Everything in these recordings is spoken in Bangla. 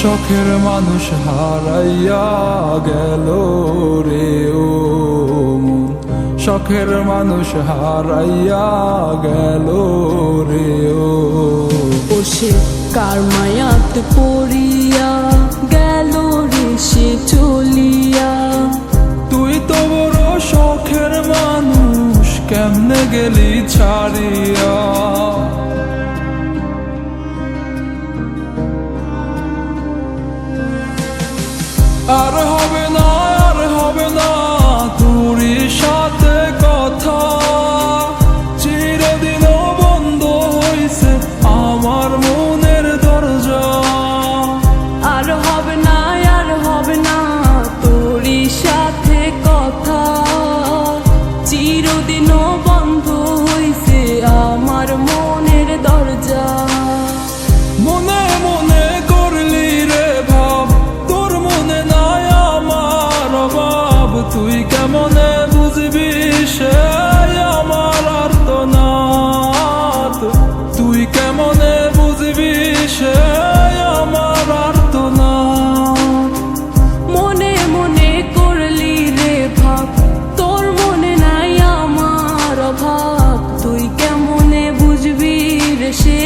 শখের মানুষ হারাইয়া গেল রে ও মন, শখের মানুষ হারাইয়া গেল রে ও। সে কার মায়াত পড়িয়া গেল রে সে চলিয়া। তুই তো বড় শখের মানুষ, কেমনে গেলি ছাড়িয়া। আর হবে না, আর হবে না তোরই সাথে কথা, চিরদিনও বন্ধ হইছে আমার মনের দরজা। আর হবে না, আর হবে না তোরই সাথে কথা, চিরদিনও বন্ধ হইছে আমার মনের দরজা। মনে মনে করলি রে ভাব, তোর মনে নাই আমার অভাব। তুই কেমনে বুঝবি সে আমার আর্তনাদ, তুই কেমনে বুঝবি সে আমার আর্তনাদ। মনে মনে করলি রে ভাব, তোর মনে নাই আমার অভাব। তুই কেমনে বুঝবি রে সে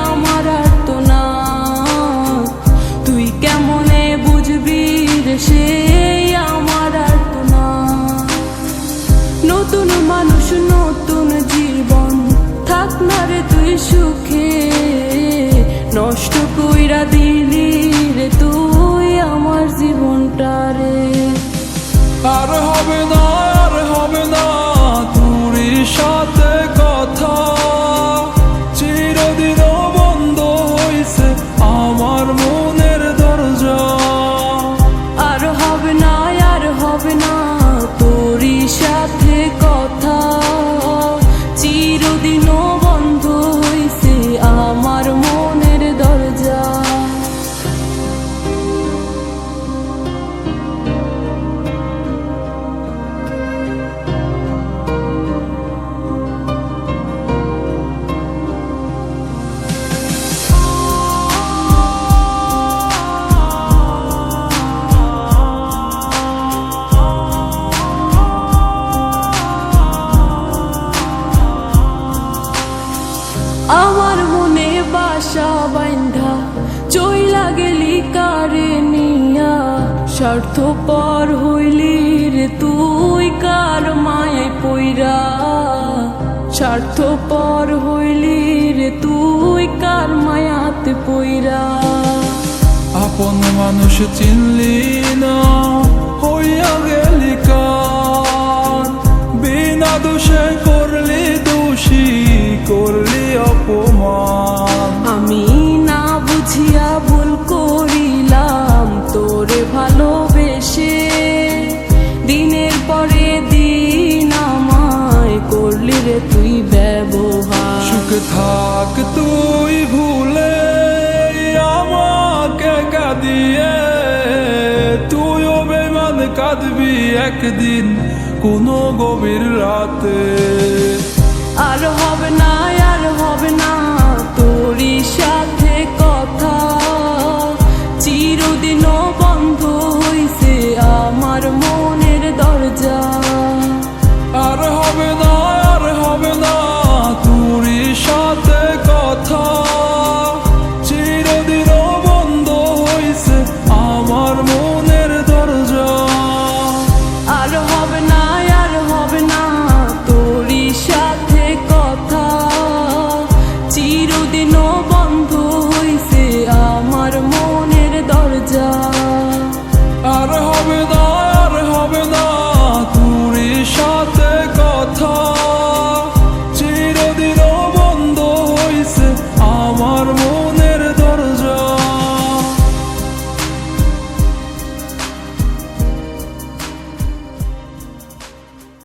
আমার আর্তনাদ, তুই কেমনে বুঝবি রে সে আমার আর্তনাদ। নতুন মানুষ নতুন জীবন, থাক না রে তুই সুখে, নষ্ট কইরা দিলি রে তুই আমার জীবনটা রে। আর হবে না, আর হবে না তোরই সাথে কথা, চিরদিনও বন্ধ হইছে আমার মনের দরজা। আর হবে না, আর হবে না তোরই সাথে কথা, চিরদিনও বন্ধ হইছে আমার মনের দরজা। আমার মনে বাসা বাইন্ধা চইলা গেলি কারে নিয়া, স্বার্থপর হইলি রে তুই কার মায়ায় পইরা। স্বার্থপর হইলি রে তুই কার মায়াতে পইরা। আপন মানুষ চিনলি না, হইয়া গেলি কার। বিনা দোষে করলি দোষী, করলি অপমান। আমি না বুঝিয়া ভুল করিলাম তোরে ভালোবেসে, দিনের পরে দিন আমায় করলি রে তুই ব্যবহার। সুখে থাক তুই ভুলে আমাকে কাঁদিয়ে, তুইও বেমান কাঁদবি একদিন কোনো গভীর রাতে।